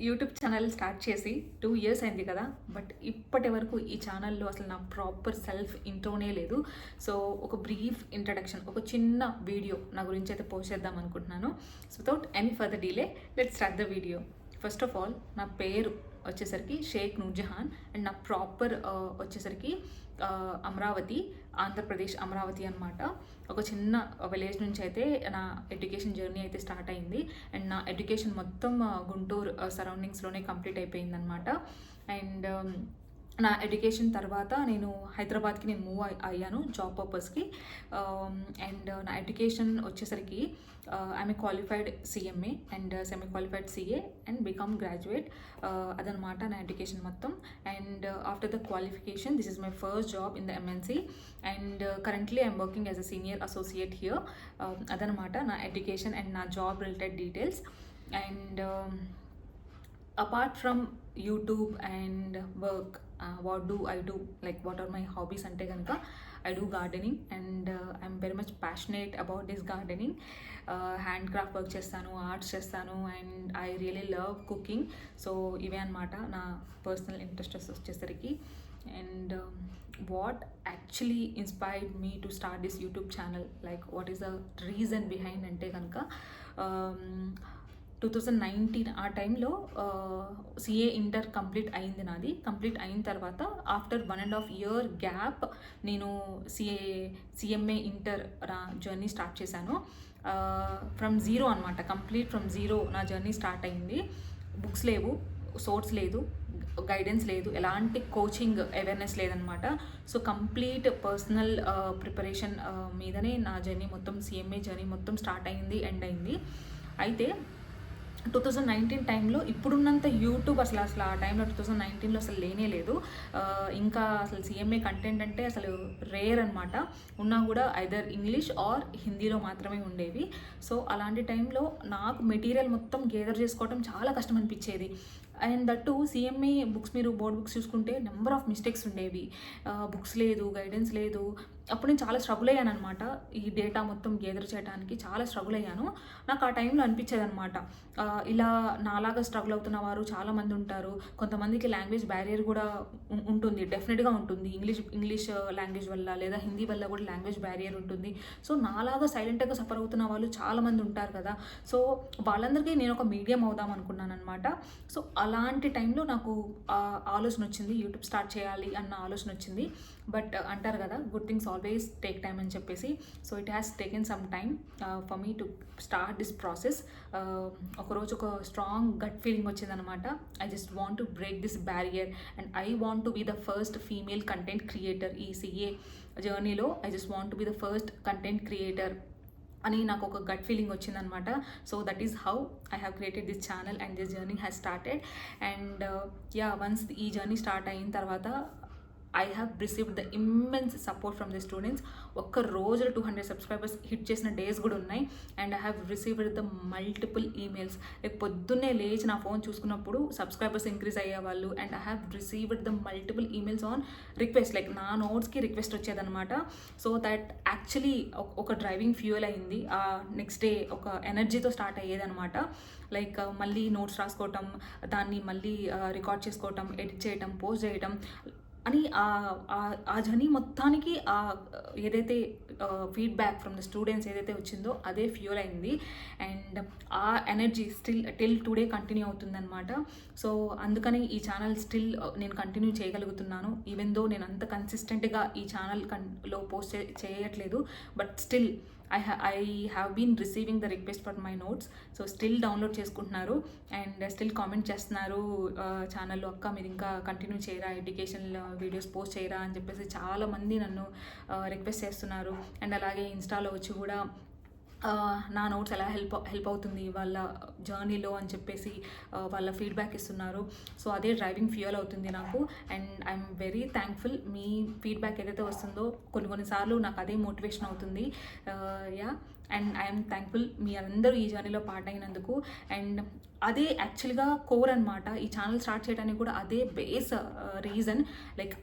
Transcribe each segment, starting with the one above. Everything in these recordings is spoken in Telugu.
యూట్యూబ్ ఛానల్ స్టార్ట్ చేసి 2 ఇయర్స్ అయింది కదా. బట్ ఇప్పటి వరకు ఈ ఛానల్లో అసలు నా ప్రాపర్ సెల్ఫ్ ఇంట్రోనే లేదు. సో ఒక బ్రీఫ్ ఇంట్రడక్షన్, ఒక చిన్న వీడియో నా గురించి అయితే పోస్ట్ చేద్దాం అనుకుంటున్నాను. So without any further delay let's start the video. First of all నా పేరు వచ్చేసరికి షేక్ నూర్జహాన్ అండ్ నా ప్రాపర్ వచ్చేసరికి అమరావతి, ఆంధ్రప్రదేశ్ అమరావతి అనమాట. ఒక చిన్న విలేజ్ నుంచి అయితే నా ఎడ్యుకేషన్ జర్నీ అయితే స్టార్ట్ అయింది. అండ్ నా ఎడ్యుకేషన్ మొత్తం గుంటూరు సరౌండింగ్స్లోనే కంప్లీట్ అయిపోయింది అనమాట. అండ్ నా ఎడ్యుకేషన్ తర్వాత నేను హైదరాబాద్కి మూవ్ అయ్యాను జాబ్ పర్పస్కి. అండ్ నా ఎడ్యుకేషన్ వచ్చేసరికి I'm a qualified CMA and semi qualified CA and BCom graduate. అదనమాట నా ఎడ్యుకేషన్ మొత్తం. And after the qualification this is my first job in the MNC and currently I'm working as a senior associate here. అదనమాట నా ఎడ్యుకేషన్ అండ్ నా job related details. And apart from YouTube and work, what do I do, like what are my hobbies ante ganaka I do gardening and I'm very much passionate about this gardening. Handcraft work chestanu, arts chestanu and I really love cooking. So ive anamata na personal interests vachesariki. And what actually inspired me to start this YouTube channel, like what is the reason behind ante ganaka 2019 ఆ టైంలో సిఏ ఇంటర్ కంప్లీట్ అయింది నాది. కంప్లీట్ అయిన తర్వాత ఆఫ్టర్ 1.5 ఇయర్ గ్యాప్ నేను సిఎంఏ ఇంటర్ జర్నీ స్టార్ట్ చేశాను. ఫ్రమ్ జీరో అనమాట, కంప్లీట్ ఫ్రమ్ జీరో నా జర్నీ స్టార్ట్ అయింది. బుక్స్ లేవు, సోర్స్ లేదు, గైడెన్స్ లేదు, ఎలాంటి కోచింగ్ అవేర్నెస్ లేదనమాట. సో కంప్లీట్ పర్సనల్ ప్రిపరేషన్ మీదనే నా జర్నీ మొత్తం, సిఎంఏ జర్నీ మొత్తం స్టార్ట్ అయింది, ఎండ్ అయింది. అయితే 2019 టైంలో ఇప్పుడున్నంత యూట్యూబ్ అసలు ఆ టైంలో 2019లో అసలు లేనే లేదు. ఇంకా అసలు సిఎంఏ కంటెంట్ అంటే అసలు రేర్ అనమాట. ఉన్నా కూడా ఐదర్ ఇంగ్లీష్ ఆర్ హిందీలో మాత్రమే ఉండేవి. సో అలాంటి టైంలో నాకు మెటీరియల్ మొత్తం గేదర్ చేసుకోవడం చాలా కష్టం అనిపించేది. అండ్ దట్టు సిఎంఏ బుక్స్, మీరు బోర్డ్ బుక్స్ చూసుకుంటే నెంబర్ ఆఫ్ మిస్టేక్స్ ఉండేవి. బుక్స్ లేదు, గైడెన్స్ లేదు. అప్పుడు నేను చాలా స్ట్రగుల్ అయ్యాను అనమాట. ఈ డేటా మొత్తం గేదర్ చేయడానికి చాలా స్ట్రగుల్ అయ్యాను. నాకు ఆ టైంలో అనిపించేది అనమాట, ఇలా నాలాగా స్ట్రగుల్ అవుతున్న వారు చాలామంది ఉంటారు. కొంతమందికి లాంగ్వేజ్ బ్యారియర్ కూడా ఉంటుంది, డెఫినెట్గా ఉంటుంది. ఇంగ్లీష్ లాంగ్వేజ్ వల్ల లేదా హిందీ వల్ల కూడా లాంగ్వేజ్ బ్యారియర్ ఉంటుంది. సో నాలాగా సైలెంట్గా సఫర్ అవుతున్న వాళ్ళు చాలామంది ఉంటారు కదా. సో వాళ్ళందరికీ నేను ఒక మీడియం అవుదాం అనుకున్నాను అనమాట. సో అలాంటి టైంలో నాకు ఆలోచన వచ్చింది, యూట్యూబ్ స్టార్ట్ చేయాలి అన్న ఆలోచన వచ్చింది. బట్ అంటారు కదా, good things always take time అని చెప్పేసి. So it has taken some time for me to start this process. ఒకరోజు ఒక స్ట్రాంగ్ గట్ ఫీలింగ్ వచ్చిందనమాట. I just want to break this barrier and I want to be the first female content creator ఈ సిఏ జర్నీలో. I just want to be the first content creator అని నాకు ఒక గట్ ఫీలింగ్ వచ్చిందనమాట. So that is how I have created this channel and this journey has started. And once ఈ జర్నీ స్టార్ట్ అయిన తర్వాత I have received the immense support from the students. ఒక్క రోజులో 200 సబ్స్క్రైబర్స్ హిట్ చేసిన డేస్ కూడా ఉన్నాయి. And I have received the multiple emails. Like పొద్దున్నే లేచి నా ఫోన్ చూసుకున్నప్పుడు సబ్స్క్రైబర్స్ ఇంక్రీజ్ అయ్యేవాళ్ళు. And I have received the multiple emails on request, like నా నోట్స్కి రిక్వెస్ట్ వచ్చేదనమాట. సో దట్ యాక్చువల్లీ ఒక డ్రైవింగ్ ఫ్యూయల్ అయింది. నెక్స్ట్ డే ఒక ఎనర్జీతో స్టార్ట్ అయ్యేదనమాట. లైక్ మళ్ళీ నోట్స్ రాసుకోవటం, దాన్ని మళ్ళీ రికార్డ్ చేసుకోవటం, ఎడిట్ చేయటం, పోస్ట్ చేయటం అని ఆ జర్నీ మొత్తానికి ఏదైతే ఫీడ్బ్యాక్ ఫ్రమ్ ద స్టూడెంట్స్ ఏదైతే వచ్చిందో అదే ఫ్యూల్ అయింది. అండ్ ఆ energy still till today continue అవుతుందన్నమాట. సో అందుకని ఈ ఛానల్ స్టిల్ నేను కంటిన్యూ చేయగలుగుతున్నాను. ఈవెన్ దో నేను అంత కన్సిస్టెంట్గా ఈ ఛానల్లో పోస్ట్ చేయట్లేదు, but still I have been receiving the request for my notes. So still download చేసుకుంటున్నారు అండ్ స్టిల్ కామెంట్ చేస్తున్నారు ఛానల్లో, అక్క మీరు ఇంకా కంటిన్యూ చేయరా, ఎడ్యుకేషన్ వీడియోస్ పోస్ట్ చేయరా అని చెప్పేసి చాలామంది నన్ను రిక్వెస్ట్ చేస్తున్నారు. అండ్ అలాగే ఇన్స్టాలో వచ్చి కూడా నా నోట్స్ ఎలా హెల్ప్ అవుతుంది వాళ్ళ జర్నీలో అని చెప్పేసి వాళ్ళ ఫీడ్బ్యాక్ ఇస్తున్నారు. సో అదే డ్రైవింగ్ ఫ్యూయల్ అవుతుంది నాకు. And I'm very thankful. Me feedback ఏదైతే వస్తుందో కొన్నిసార్లు నాకు అదే మోటివేషన్ అవుతుంది. అండ్ ఐఎమ్ థ్యాంక్ఫుల్ మీ అందరూ ఈ జర్నీలో పార్ట్ అయినందుకు. అండ్ అదే యాక్చువల్గా కోర్ అనమాట. ఈ ఛానల్ స్టార్ట్ చేయడానికి కూడా అదే బేస్ రీజన్. లైక్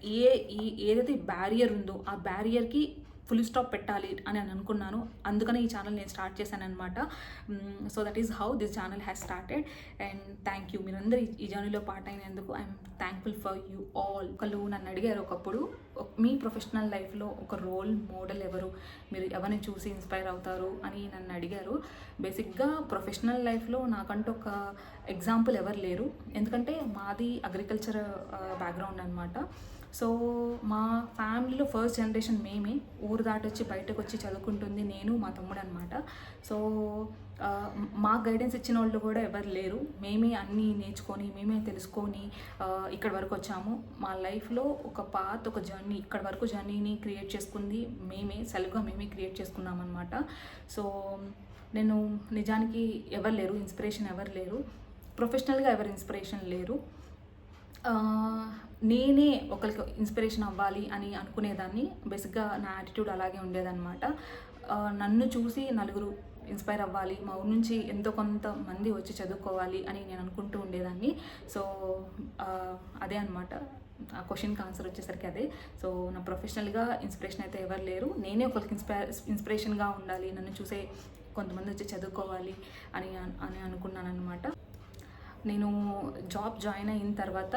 ఏదైతే బ్యారియర్ ఉందో ఆ బ్యారియర్కి ఫుల్ స్టాప్ పెట్టాలి అని అనుకున్నాను. అందుకనే ఈ ఛానల్ నేను స్టార్ట్ చేశాను అనమాట. So that is how this channel has started. And thank you, మీరందరూ ఈ జర్నీలో పార్ట్ అయినందుకు I'm thankful for you all. ఒకళ్ళు నన్ను అడిగారు ఒకప్పుడు, మీ ప్రొఫెషనల్ లైఫ్లో ఒక రోల్ మోడల్ ఎవరు, మీరు ఎవరిని చూసి ఇన్స్పైర్ అవుతారు అని నన్ను అడిగారు. బేసిక్గా ప్రొఫెషనల్ లైఫ్లో నాకంటూ ఒక ఎగ్జాంపుల్ ఎవరు లేరు, ఎందుకంటే మాది అగ్రికల్చర్ బ్యాక్గ్రౌండ్ అనమాట. సో మా ఫ్యామిలీలో ఫస్ట్ జనరేషన్ మేమే, ఊరు దాటి వచ్చి బయటకు వచ్చి చదువుకుంటుంది నేను, మా తమ్ముడు అనమాట. సో మా గైడెన్స్ ఇచ్చిన వాళ్ళు కూడా ఎవరు లేరు, మేమే అన్నీ నేర్చుకొని మేమే తెలుసుకొని ఇక్కడ వరకు వచ్చాము. మా లైఫ్లో ఒక పాత్, ఒక జర్నీ, ఇక్కడ వరకు జర్నీని క్రియేట్ చేసుకుంది మేమే, సెల్ఫ్గా మేమే క్రియేట్ చేసుకున్నాం అనమాట. సో నేను నిజానికి ఎవరు లేరు, ఇన్స్పిరేషన్ ఎవరు లేరు, ప్రొఫెషనల్గా ఎవరు ఇన్స్పిరేషన్ లేరు. నేనే ఒకరికి ఇన్స్పిరేషన్ అవ్వాలి అని అనుకునేదాన్ని. బేసిక్గా నా యాటిట్యూడ్ అలాగే ఉండేదన్నమాట. నన్ను చూసి నలుగురు ఇన్స్పైర్ అవ్వాలి, మా ఊరి నుంచి ఎంతో కొంతమంది వచ్చి చదువుకోవాలి అని నేను అనుకుంటూ ఉండేదాన్ని. సో అదే అనమాట, ఆ క్వశ్చన్కి ఆన్సర్ వచ్చేసరికి అదే. సో నా ప్రొఫెషనల్గా ఇన్స్పిరేషన్ అయితే ఎవరు లేరు, నేనే ఒకరికి ఇన్స్పిరేషన్గా ఉండాలి, నన్ను చూసే కొంతమంది వచ్చి చదువుకోవాలి అని అనుకున్నాను అనమాట. నేను జాబ్ జాయిన్ అయిన తర్వాత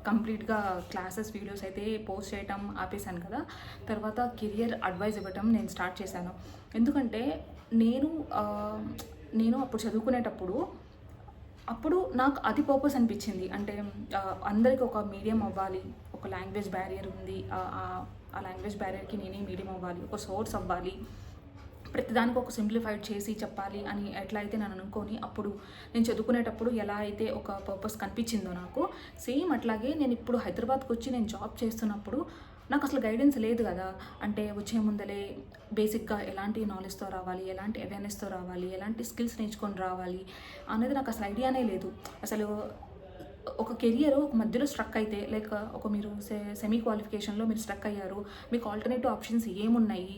కంప్లీట్గా క్లాసెస్ వీడియోస్ అయితే పోస్ట్ చేయటం ఆపేశాను కదా. తర్వాత కెరియర్ అడ్వైజ్ ఇవ్వటం నేను స్టార్ట్ చేశాను. ఎందుకంటే నేను అప్పుడు చదువుకునేటప్పుడు నాకు అది పర్పస్ అనిపించింది. అంటే అందరికీ ఒక మీడియం అవ్వాలి, ఒక లాంగ్వేజ్ బ్యారియర్ ఉంది, ఆ లాంగ్వేజ్ బ్యారియర్కి నేనే మీడియం అవ్వాలి, ఒక సోర్స్ అవ్వాలి, ప్రతిదానికి ఒక సింప్లిఫైడ్ చేసి చెప్పాలి అని ఎట్లా అయితే నేను అనుకొని అప్పుడు నేను చదువుకునేటప్పుడు ఎలా అయితే ఒక పర్పస్ కనిపించిందో నాకు, సేమ్ అట్లాగే నేను ఇప్పుడు హైదరాబాద్కి వచ్చి నేను జాబ్ చేస్తున్నప్పుడు నాకు అసలు గైడెన్స్ లేదు కదా. అంటే వచ్చే ముందలే బేసిక్గా ఎలాంటి నాలెడ్జ్తో రావాలి, ఎలాంటి అవేర్నెస్తో రావాలి, ఎలాంటి స్కిల్స్ నేర్చుకొని రావాలి అనేది నాకు అసలు ఐడియానే లేదు. అసలు ఒక కెరియర్ ఒక మధ్యలో స్ట్రక్ అయితే, లైక్ ఒక మీరు సెమీ క్వాలిఫికేషన్లో మీరు స్ట్రక్ అయ్యారు, మీకు ఆల్టర్నేటివ్ ఆప్షన్స్ ఏమున్నాయి,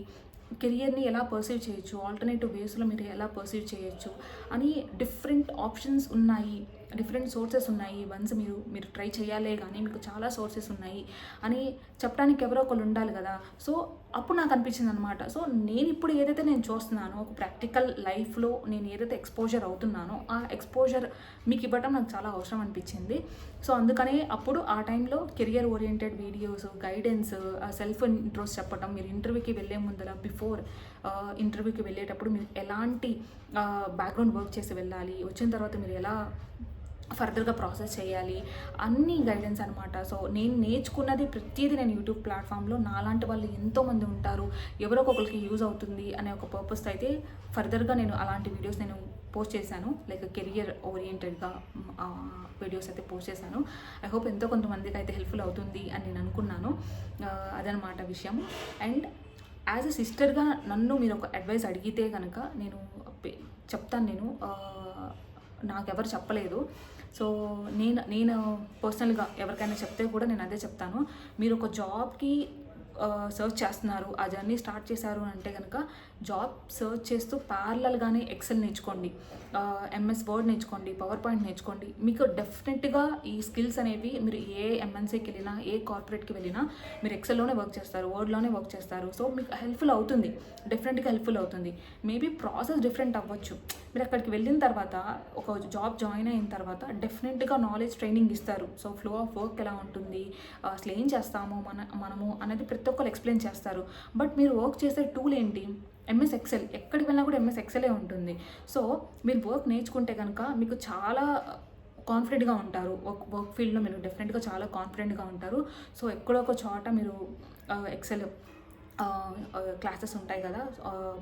కెరియర్ని ఎలా పర్సీవ్ చేయొచ్చు, ఆల్టర్నేటివ్ వేస్లో మీరు ఎలా పర్సీవ్ చేయొచ్చు అని డిఫరెంట్ ఆప్షన్స్ ఉన్నాయి, డిఫరెంట్ సోర్సెస్ ఉన్నాయి. వన్స్ మీరు ట్రై చేయాలే కానీ మీకు చాలా సోర్సెస్ ఉన్నాయి అని చెప్పడానికి ఎవరో ఒకళ్ళు ఉండాలి కదా. సో అప్పుడు నాకు అనిపించింది అనమాట. సో నేను ఇప్పుడు ఏదైతే నేను చూస్తున్నానో, ఒక ప్రాక్టికల్ లైఫ్లో నేను ఏదైతే ఎక్స్పోజర్ అవుతున్నానో ఆ ఎక్స్పోజర్ మీకు ఇవ్వడం నాకు చాలా అవసరం అనిపించింది. సో అందుకనే అప్పుడు ఆ టైంలో career oriented videos, guidance, self intros చెప్పడం, మీరు ఇంటర్వ్యూకి వెళ్ళే ముందర బిఫోర్ ఇంటర్వ్యూకి వెళ్ళేటప్పుడు మీరు ఎలాంటి బ్యాక్గ్రౌండ్ వర్క్ చేసి వెళ్ళాలి, వచ్చిన తర్వాత మీరు ఎలా ఫర్దర్గా ప్రాసెస్ చేయాలి, అన్నీ గైడెన్స్ అనమాట. సో నేను నేర్చుకున్నది ప్రతిదీ నేను యూట్యూబ్ ప్లాట్ఫామ్లో నాలాంటి వాళ్ళు ఎంతోమంది ఉంటారు, ఎవరో ఒకరికి యూజ్ అవుతుంది అనే ఒక పర్పస్తో అయితే ఫర్దర్గా నేను అలాంటి వీడియోస్ నేను పోస్ట్ చేశాను. లైక్ కెరియర్ ఓరియంటెడ్గా వీడియోస్ అయితే పోస్ట్ చేశాను. ఐ హోప్ ఎంతో కొంతమందికి అయితే హెల్ప్ఫుల్ అవుతుంది అని నేను అనుకున్నాను. అదనమాట విషయం. అండ్ యాజ్ ఎ సిస్టర్గా నన్ను మీరు ఒక అడ్వైస్ అడిగితే కనుక నేను చెప్తాను. నేను నాకెవరు చెప్పలేదు. సో నేను పర్సనల్గా ఎవరికైనా చెప్తే కూడా నేను అదే చెప్తాను. మీరు ఒక జాబ్కి సర్చ్ చేస్తున్నారు, ఆ జర్నీ స్టార్ట్ చేశారు అంటే కనుక జాబ్ సర్చ్ చేస్తూ ప్యారలల్గానే ఎక్సెల్ నేర్చుకోండి, ఎంఎస్ వర్డ్ నేర్చుకోండి, పవర్ పాయింట్ నేర్చుకోండి. మీకు డెఫినెట్గా ఈ స్కిల్స్ అనేవి మీరు ఏ ఎంఎన్సీకి వెళ్ళినా, ఏ కార్పొరేట్కి వెళ్ళినా మీరు ఎక్సెల్లోనే వర్క్ చేస్తారు, వర్డ్లోనే వర్క్ చేస్తారు. సో మీకు హెల్ప్ఫుల్ అవుతుంది, డెఫినెట్గా హెల్ప్ఫుల్ అవుతుంది. మేబీ ప్రాసెస్ డిఫరెంట్ అవ్వచ్చు. మీరు అక్కడికి వెళ్ళిన తర్వాత, ఒక జాబ్ జాయిన్ అయిన తర్వాత డెఫినెట్గా నాలెడ్జ్ ట్రైనింగ్ ఇస్తారు. సో ఫ్లో ఆఫ్ వర్క్ ఎలా ఉంటుంది, అసలు ఏం చేస్తాము మనము అనేది ప్రతి ఒక్కరు ఎక్స్ప్లెయిన్ చేస్తారు. బట్ మీరు వర్క్ చేసే టూల్ ఏంటి? MS Excel. ఎక్కడికి వెళ్ళినా కూడా ఎంఎస్ ఎక్సెలే ఉంటుంది. సో మీరు వర్క్ నేర్చుకుంటే కనుక మీకు చాలా కాన్ఫిడెంట్గా ఉంటారు. వర్క్ ఫీల్డ్లో మీరు డెఫినెట్గా చాలా కాన్ఫిడెంట్గా ఉంటారు. సో ఎక్కడో ఒక చోట మీరు ఎక్సెల్ క్లాసెస్ ఉంటాయి కదా,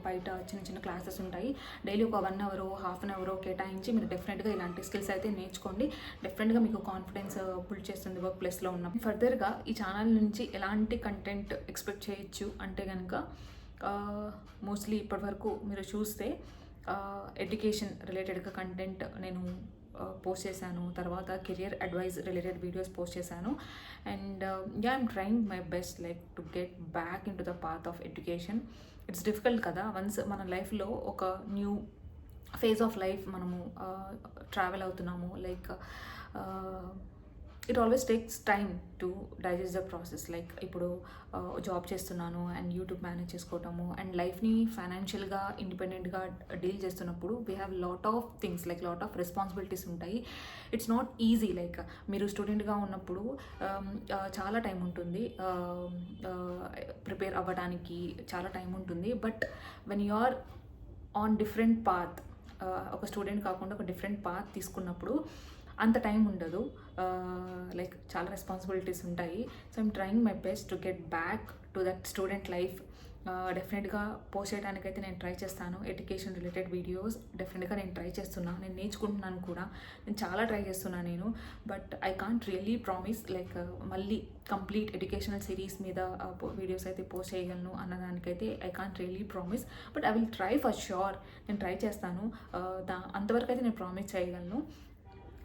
బయట చిన్న చిన్న క్లాసెస్ ఉంటాయి, డైలీ ఒక 1 అవర్ హాఫ్ అన్ అవర్ కేటాయించి మీరు డెఫినెట్గా ఇలాంటి స్కిల్స్ అయితే నేర్చుకోండి. డెఫినెట్గా మీకు కాన్ఫిడెన్స్ బిల్డ్ చేస్తుంది వర్క్ ప్లేస్లో ఉన్న. ఫర్దర్గా ఈ ఛానల్ నుంచి ఎలాంటి కంటెంట్ ఎక్స్పెక్ట్ చేయొచ్చు అంటే కనుక, మోస్ట్లీ ఇప్పటివరకు మీరు చూస్తే ఎడ్యుకేషన్ రిలేటెడ్గా కంటెంట్ నేను పోస్ట్ చేశాను. తర్వాత career advice related videos post చేశాను. And I'm trying my best like to get back in to the path of education. It's difficult కదా, వన్స్ మన లైఫ్లో ఒక న్యూ ఫేజ్ ఆఫ్ లైఫ్ మనము ట్రావెల్ అవుతున్నాము. Like it always takes time to digest the process. Like ఇప్పుడు జాబ్ చేస్తున్నాను అండ్ యూట్యూబ్ మేనేజ్ చేసుకోవటము అండ్ లైఫ్ని ఫైనాన్షియల్గా ఇండిపెండెంట్గా డీల్ చేస్తున్నప్పుడు we have lot of things, like lot of responsibilities ఉంటాయి. It's not easy. లైక్ మీరు స్టూడెంట్గా ఉన్నప్పుడు చాలా టైం ఉంటుంది, ప్రిపేర్ అవ్వడానికి చాలా టైం ఉంటుంది. But when you are on different path, ఒక స్టూడెంట్ కాకుండా ఒక డిఫరెంట్ పాత్ తీసుకున్నప్పుడు అంత టైం ఉండదు. లైక్ చాలా రెస్పాన్సిబిలిటీస్ ఉంటాయి. So I'm trying my best to get back to that student life. డెఫినెట్గా పోస్ట్ చేయడానికైతే నేను ట్రై చేస్తాను. ఎడ్యుకేషన్ రిలేటెడ్ వీడియోస్ డెఫినెట్గా నేను ట్రై చేస్తున్నా, నేను నేర్చుకుంటున్నాను కూడా, నేను చాలా ట్రై చేస్తున్నాను నేను. But I can't really promise like మళ్ళీ కంప్లీట్ ఎడ్యుకేషనల్ సిరీస్ మీద వీడియోస్ అయితే పోస్ట్ చేయగలను అన్నదానికైతే I can't really promise. But I will try for sure. నేను ట్రై చేస్తాను, అంతవరకు అయితే నేను ప్రామిస్ చేయగలను.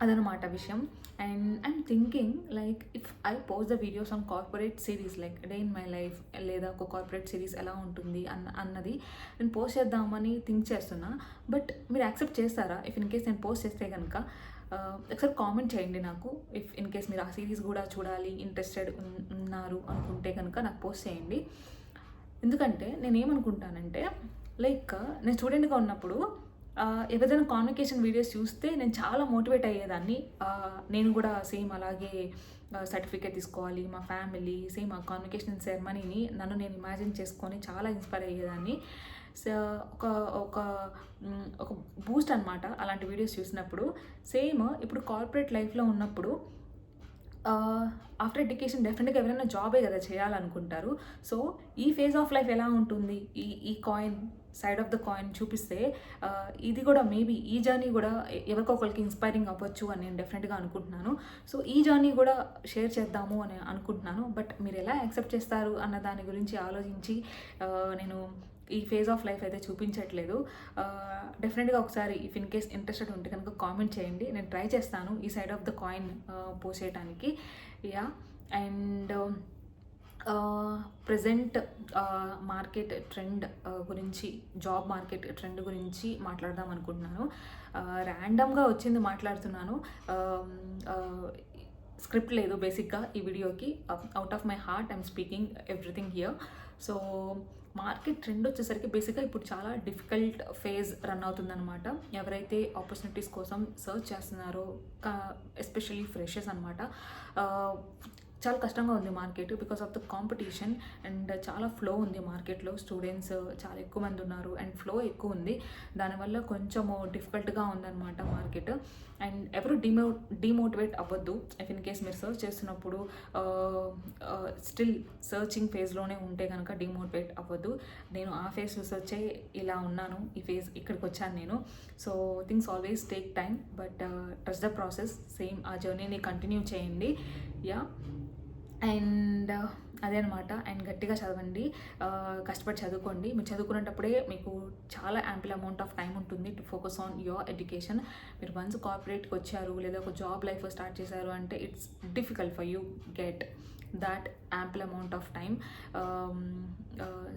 అదనమాట విషయం. And I'm thinking like if I post the videos on corporate series like day in my life, లేదా ఒక కార్పొరేట్ సిరీస్ ఎలా ఉంటుంది అన్నది నేను పోస్ట్ చేద్దామని థింక్ చేస్తున్నా. బట్ మీరు యాక్సెప్ట్ చేస్తారా ఇఫ్ ఇన్ కేస్ నేను పోస్ట్ చేస్తే కనుక? ఒకసారి కామెంట్ చేయండి నాకు. ఇఫ్ ఇన్ కేస్ మీరు ఆ సిరీస్ కూడా చూడాలి ఇంట్రెస్టెడ్ ఉన్నారు అనుకుంటే కనుక నాకు పోస్ట్ చేయండి. ఎందుకంటే నేనేమనుకుంటానంటే లైక్ నేను స్టూడెంట్గా ఉన్నప్పుడు ఎవరైనా కాన్వకేషన్ వీడియోస్ చూస్తే నేను చాలా మోటివేట్ అయ్యేదాన్ని. నేను కూడా సేమ్ అలాగే సర్టిఫికేట్ తీసుకోవాలి, మా ఫ్యామిలీ సేమ్ ఆ కాన్వకేషన్ సెరమనీని నన్ను నేను ఇమాజిన్ చేసుకొని చాలా ఇన్స్పైర్ అయ్యేదాన్ని. సో ఒక ఒక బూస్ట్ అనమాట అలాంటి వీడియోస్ చూసినప్పుడు. సేమ్ ఇప్పుడు కార్పొరేట్ లైఫ్లో ఉన్నప్పుడు ఆఫ్టర్ ఎడ్యుకేషన్ డెఫినెట్గా ఎవరైనా జాబే కదా చేయాలనుకుంటారు. సో ఈ ఫేజ్ ఆఫ్ లైఫ్ ఎలా ఉంటుంది, ఈ coin side of the coin చూపిస్తే ఇది కూడా మేబీ ఈ జర్నీ కూడా ఎవరికొకరికి ఇన్స్పైరింగ్ అవ్వచ్చు అని నేను డెఫినెట్గా అనుకుంటున్నాను. సో ఈ జర్నీ కూడా షేర్ చేద్దాము అని అనుకుంటున్నాను. బట్ మీరు ఎలా యాక్సెప్ట్ చేస్తారు అన్న దాని గురించి ఆలోచించి నేను ఈ ఫేజ్ ఆఫ్ లైఫ్ అయితే చూపించట్లేదు. డెఫినెట్గా ఒకసారి ఇఫ్ ఇన్ కేస్ ఇంట్రెస్టెడ్ ఉంటే కనుక కామెంట్ చేయండి. నేను ట్రై చేస్తాను ఈ side of the coin post చేయడానికి. Yeah. And present market trend గురించి, జాబ్ మార్కెట్ ట్రెండ్ గురించి మాట్లాడదాం అనుకుంటున్నాను. ర్యాండమ్గా వచ్చింది మాట్లాడుతున్నాను, స్క్రిప్ట్ లేదు బేసిక్గా ఈ వీడియోకి. Out of my heart I'm speaking everything here. So market trend వచ్చేసరికి బేసిక్గా ఇప్పుడు చాలా డిఫికల్ట్ ఫేజ్ రన్ అవుతుందన్నమాట. ఎవరైతే ఆపర్చునిటీస్ కోసం సర్చ్ చేస్తున్నారో, ఎస్పెషల్లీ ఫ్రెషర్స్ అనమాట, చాలా కష్టంగా ఉంది market because of the competition. And చాలా ఫ్లో ఉంది మార్కెట్లో, స్టూడెంట్స్ చాలా ఎక్కువ మంది ఉన్నారు అండ్ ఫ్లో ఎక్కువ ఉంది. దానివల్ల కొంచెము డిఫికల్ట్గా ఉందన్నమాట మార్కెట్. అండ్ ఎవరు డిమోటివేట్ అవ్వద్దు. ఇఫ్ ఇన్ కేస్ మీరు సర్చ్ చేస్తున్నప్పుడు స్టిల్ సర్చింగ్ ఫేజ్లోనే ఉంటే కనుక డిమోటివేట్ అవ్వద్దు. నేను ఆ ఫేజ్ సర్చే ఇలా ఉన్నాను, ఈ ఫేజ్ ఇక్కడికి వచ్చాను నేను. So things always take time, but trust the process. Same ఆ జర్నీని కంటిన్యూ చేయండి. యా. అండ్ అదే అనమాట. అండ్ గట్టిగా చదవండి, కష్టపడి చదువుకోండి. మీరు చదువుకునేటప్పుడే మీకు చాలా యాంపుల్ అమౌంట్ ఆఫ్ టైం ఉంటుంది to focus on your education. మీరు వన్స్ కార్పొరేట్కి వచ్చారు లేదా ఒక జాబ్ లైఫ్ స్టార్ట్ చేశారు అంటే it's difficult for you get that ample amount of time.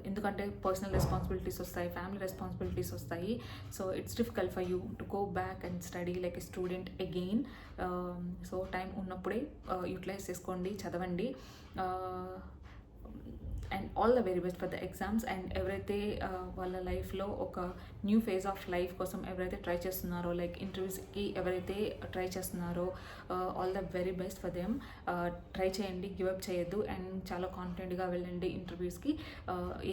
ఎందుకంటే పర్సనల్ రెస్పాన్సిబిలిటీస్ వస్తాయి, ఫ్యామిలీ రెస్పాన్సిబిలిటీస్ వస్తాయి. So it's difficult for you to go back and study like a student again. So time ఉన్నప్పుడే యూటిలైజ్ చేసుకోండి, చదవండి. And all the very best for the exams. And ఎవరైతే వాళ్ళ లైఫ్లో ఒక న్యూ ఫేజ్ ఆఫ్ లైఫ్ కోసం ఎవరైతే ట్రై చేస్తున్నారో, లైక్ ఇంటర్వ్యూస్కి ఎవరైతే ట్రై చేస్తున్నారో, all the very best for them. Try చేయండి, గివప్ చేయొద్దు అండ్ చాలా కాన్ఫిడెంట్గా వెళ్ళండి ఇంటర్వ్యూస్కి.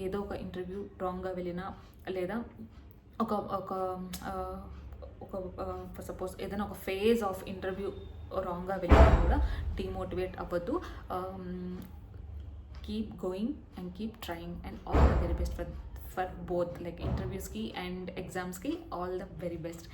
ఏదో ఒక ఇంటర్వ్యూ రాంగ్గా వెళ్ళినా లేదా ఒక ఒక సపోజ్ ఏదైనా ఒక ఫేజ్ ఆఫ్ ఇంటర్వ్యూ రాంగ్గా వెళ్ళినా కూడా డిమోటివేట్ అవ్వద్దు. Keep going and keep trying and all the very best for both like interviews ki and exams ki, all the very best.